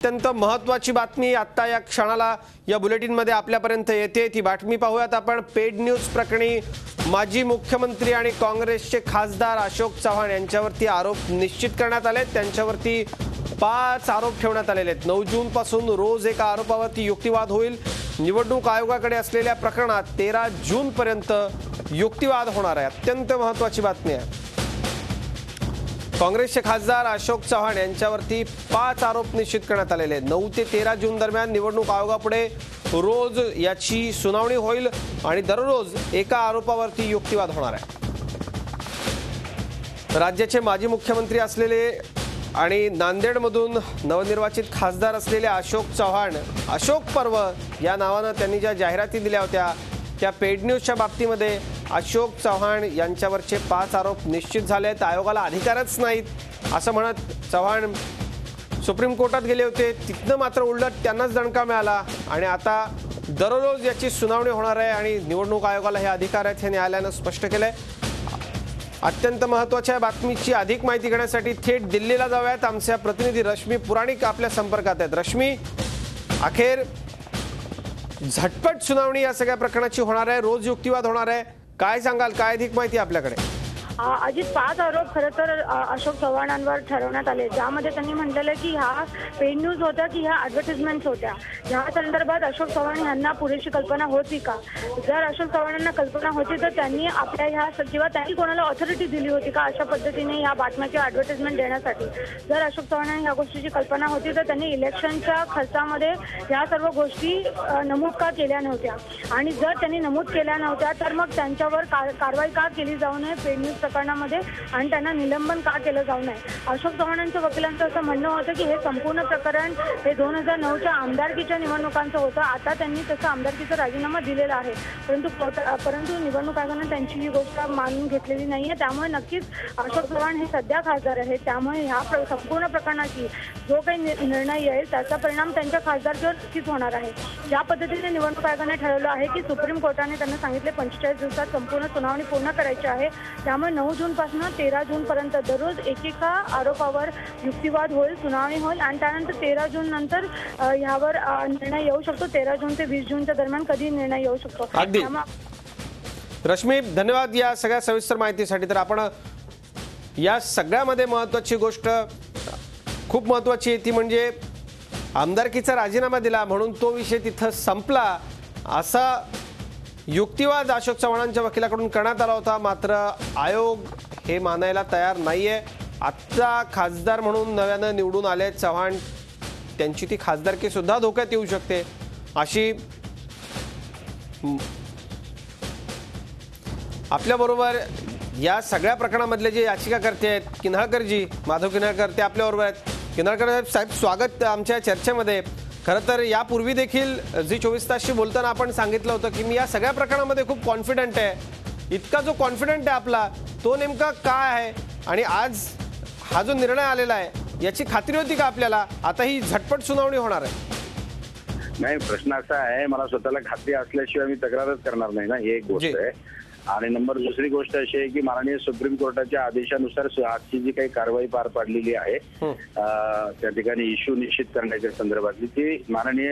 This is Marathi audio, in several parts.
अत्यंत महत्त्वाची बातमी आता या क्षणाला या बुलेटिनमध्ये आपल्यापर्यंत येते। ती बातमी पाहूयात आपण। पेड न्यूज प्रकरणी माजी मुख्यमंत्री आणि काँग्रेसचे खासदार अशोक चव्हाण यांच्यावरती आरोप निश्चित करण्यात आले। त्यांच्यावरती 5 आरोप ठेवण्यात आलेले आहेत। 9 जून पासून रोज एका आरोपावरती युक्तिवाद होईल। निवडणूक आयोगाकडे असलेल्या प्रकरणात 13 जून पर्यंत युक्तिवाद होणार आहे। अत्यंत महत्त्वाची बातमी आहे। काँग्रेसचे खासदार अशोक चव्हाण यांच्यावरती 5 आरोप निश्चित करण्यात आलेले आहेत। 9 ते 13 जून दरम्यान निवडणूक आयोगापुढे रोज याची सुनावणी होईल आणि दररोज एका आरोपावरती युक्तिवाद होणार आहे। राज्याचे माजी मुख्यमंत्री असलेले आणि नांदेडमधून नवनिर्वाचित खासदार असलेले अशोक चव्हाण, अशोक पर्व या नावाने त्यांनी ज्या जाहिराती दिल्या होत्या त्या पेड न्यूजच्या बाबतीमध्ये अशोक चव्हाण यांच्यावरचे 5 आरोप निश्चित झाले आहेत। आयोगाला अधिकारच नाहीत असं म्हणत चव्हाण सुप्रीम कोर्टात गेले होते। तिथनं मात्र उलट त्यांनाच दणका मिळाला आणि आता दररोज याची सुनावणी होणार आहे आणि निवडणूक आयोगाला हे अधिकार आहेत हे न्यायालयानं स्पष्ट केलंय। अत्यंत महत्त्वाच्या बातमीची अधिक माहिती घेण्यासाठी थेट दिल्लीला जाऊयात। आमच्या प्रतिनिधी रश्मी पुराणिक आपल्या संपर्कात आहेत। रश्मी, अखेर झटपट सुनावणी या सगळ्या प्रकरणाची होणार आहे, रोज युक्तिवाद होणार आहे, काय सांगाल, काय अधिक माहिती आपल्याकडे? अजित 5 आरोप खरं तर अशोक चव्हाणांवर ठरवण्यात आले, ज्यामध्ये त्यांनी म्हटलेलं की ह्या पेड न्यूज होत्या की ह्या ॲडव्हर्टिजमेंट्स होत्या। ह्या संदर्भात अशोक चव्हाण यांना पुरेशी कल्पना होती का? जर अशोक चव्हाणांना कल्पना होती तर त्यांनी आपल्या ह्या किंवा त्यांनी कोणाला ऑथॉरिटी दिली होती का अशा पद्धतीने ह्या बातम्या किंवा ॲडव्हर्टिजमेंट देण्यासाठी? जर अशोक चव्हाणांना ह्या गोष्टीची कल्पना होती तर त्यांनी इलेक्शनच्या खर्चामध्ये ह्या सर्व गोष्टी नमूद का केल्या नव्हत्या? आणि जर त्यांनी नमूद केल्या नव्हत्या तर मग त्यांच्यावर कारवाई का केली जाऊ नये पेड न्यूज प्रकरणामध्ये आणि त्यांना निलंबन का केलं जाऊ नये? अशोक चव्हाणांच्या वकिलांचं असं म्हणणं होतं की हे संपूर्ण प्रकरण हे 2009च्या आमदारकीच्या निवडणुकांचं होतं। आता त्यांनी तसं आमदारकीचा राजीनामा दिलेला आहे, परंतु निवडणूक आयोगाने त्यांची ही गोष्ट मानून घेतलेली नाहीये। त्यामुळे नक्कीच अशोक चव्हाण हे सध्या खासदार आहेत, त्यामुळे ह्या संपूर्ण प्रकरणाची जो काही निर्णय येईल त्याचा परिणाम त्यांच्या खासदारकीवर नक्कीच होणार आहे। ज्या पद्धतीने निवडणूक आयोगाने ठरवलं आहे की सुप्रीम कोर्टाने त्यांना सांगितले 45 दिवसात संपूर्ण सुनावणी पूर्ण करायची आहे, त्यामुळे 9 जून पासून 13 जून पर्यंत दररोज एकेका आरोपावर युक्तिवाद होईल, सुनावणी होईल आणि त्यानंतर 13 जून नंतर ह्यावर निर्णय येऊ शकतो। 13 जून ते 20 जूनच्या दरम्यान कधी निर्णय येऊ शकतो। रश्मी, धन्यवाद या सगळ्या सविस्तर माहितीसाठी। तर आपण या सगळ्यामध्ये महत्त्वाची गोष्ट खूप महत्त्वाची आहे ती म्हणजे आमदारकीचा राजीनामा दिला म्हणून तो विषय तिथं संपला असा युक्तिवाद अशोक चव्हाणांच्या वकिलाकडून करण्यात आला होता। मात्र आयोग हे मानायला तयार नाहीये। आत्ता खासदार म्हणून नव्यानं निवडून आले चव्हाण, त्यांची ती खासदारकी सुद्धा धोक्यात येऊ शकते अशी आपल्याबरोबर या सगळ्या प्रकरणामधले जे याचिकाकर्ते आहेत किन्हाळकरजी, माधव किन्हाळकर, ते आपल्याबरोबर आहेत। किन्हाळकर साहेब, स्वागत आमच्या चर्चेमध्ये। खरं तर यापूर्वी देखील झी 24 तासशी बोलताना आपण सांगितलं होतं की मी या सगळ्या प्रकरणामध्ये खूप कॉन्फिडंट आहे। इतका जो कॉन्फिडंट आहे आपला तो नेमका काय आहे आणि आज हा जो निर्णय आलेला आहे याची खात्री होती का आपल्याला आता ही झटपट सुनावणी होणार आहे? नाही, प्रश्न असा आहे, मला स्वतःला खात्री असल्याशिवाय मी तक्रारच करणार नाही ना, ही एक गोष्ट आहे। आणि दुसरी गोष्ट अशी आहे की माननीय सुप्रीम कोर्टाच्या आदेशानुसार आजची जी काही कारवाई पार पाडलेली आहे त्या ठिकाणी इश्यू निश्चित करण्याच्या संदर्भातली ती माननीय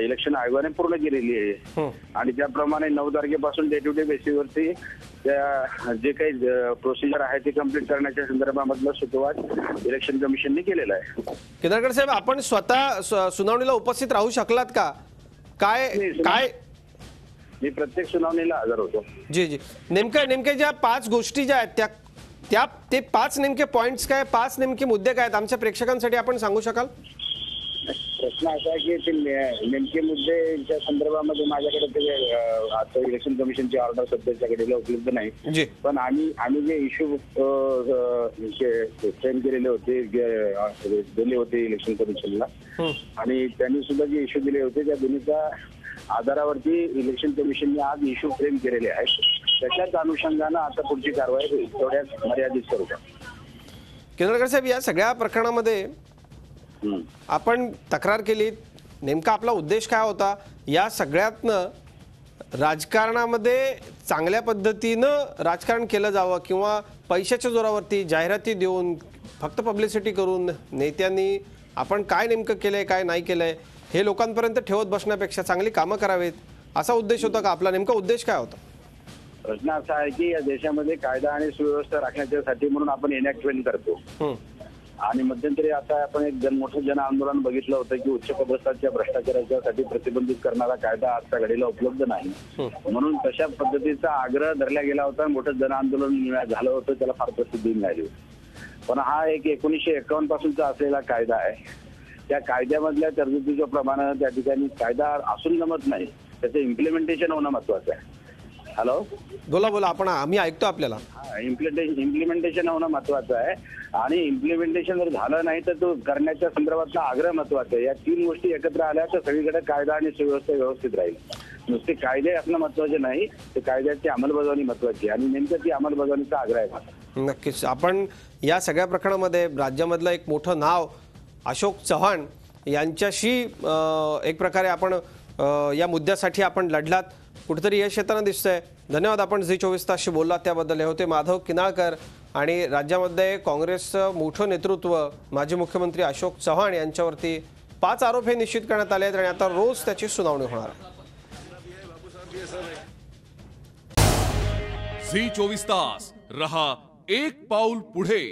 इलेक्शन आयोगाने पूर्ण केलेली आहे आणि त्याप्रमाणे 9 तारखेपासून डे टू डे बेसिसवरती जे काही प्रोसिजर आहे ते कम्प्लीट करण्याच्या संदर्भामधला सुतोवाच इलेक्शन कमिशनने केलेला आहे। किन्हाळकर साहेब, आपण स्वतः सुनावणीला उपस्थित राहू शकलात का? काय मी प्रत्येक सुनावणीला हजर होतो। जी, नेमक्या ज्या 5 गोष्टी ज्या आहेत ते 5 नेमके पॉइंट्स काय, 5 नेमके मुद्दे काय आहेत आमच्या प्रेक्षकांसाठी आपण सांगू शकाल? प्रश्न असा आहे की ते नेमके मुद्देच्या संदर्भामध्ये माझ्याकडे ते आता इलेक्शन कमिशनची ऑर्डर सध्याच्याकडे उपलब्ध नाही, पण आम्ही जे इश्यू फ्रेम केलेले होते दिले होते इलेक्शन कमिशनला आणि त्यांनी सुद्धा जे इश्यू दिले होते त्या दोन्हीच्या आधारावरती इलेक्शन कमिशनने आज इश्यू फ्रेम केलेले आहेत। त्याच्याच अनुषंगानं आता पुढची कारवाई होईल, तेवढ्याच मर्यादित स्वरूपात। किन्हाळकर साहेब, या सगळ्या प्रकरणामध्ये आपण तक्रार केली, नेमका आपला उद्देश काय होता? या सगळ्यातनं राजकारणामध्ये चांगल्या पद्धतीनं राजकारण केलं जावं किंवा पैशाच्या जोरावरती जाहिराती देऊन फक्त पब्लिसिटी करून नेत्यांनी आपण काय नेमकं केलंय काय नाही केलंय हे लोकांपर्यंत ठेवत बसण्यापेक्षा चांगली कामं करावीत असा उद्देश होता का आपला? नेमका उद्देश काय होता? प्रश्न असा आहे की या देशामध्ये कायदा आणि सुव्यवस्था राखण्यासाठी म्हणून आपण एनॅक्टमेंट करतो. आणि मध्यंतरी आता आपण एक मोठं जन आंदोलन बघितलं होतं की उच्च पदस्थांच्या भ्रष्टाचारासाठी प्रतिबंधित करणारा कायदा आजच्या घडीला उपलब्ध नाही, म्हणून तशा पद्धतीचा आग्रह धरला गेला होता. मोठं जन आंदोलन झालं होतं, त्याला फार प्रसिद्धी मिळाली होती. पण हा एक 1951 पासूनचा असलेला कायदा आहे. त्या कायद्यामधल्या तरतुदीच्या प्रमाणे त्या ठिकाणी कायदा असून जमत नाही, त्याचं इम्प्लिमेंटेशन होणं महत्वाचं आहे. हॅलो, बोला बोला, आपण आम्ही ऐकतो आपल्याला. इम्प्लिमेंटेशन होणं महत्वाचं आहे आणि इम्प्लिमेंटेशन जर झालं नाही तर तो करण्याच्या संदर्भातला आग्रह महत्वाचा आहे. या 3 गोष्टी एकत्र आल्या तर सगळीकडे कायदा आणि सुव्यवस्था व्यवस्थित राहील. नुसते कायदे असणं महत्वाचे नाही, ते कायद्याची अंमलबजावणी महत्वाची आणि नेमकं ती अंमलबजावणीचा आग्रह आहे. नक्कीच. आपण या सगळ्या प्रकरणामध्ये राज्यामधलं एक मोठं नाव अशोक चव्हाण यांच्याशी एक प्रकारे आपण या मुद्द्यासाठी आपण लढलात, कुठेतरी यश येताना दिसतंय. धन्यवाद. आपण झी24 तासशी बोललात त्याबद्दल. हे होते माधव किनाळकर आणि राज्यामध्ये काँग्रेसचं मोठं नेतृत्व माजी मुख्यमंत्री अशोक चव्हाण यांच्यावरती 5 आरोप हे निश्चित करण्यात आले आहेत आणि आता रोज त्याची सुनावणी होणार आहे. झी24 तास रहा एक पाऊल पुढे.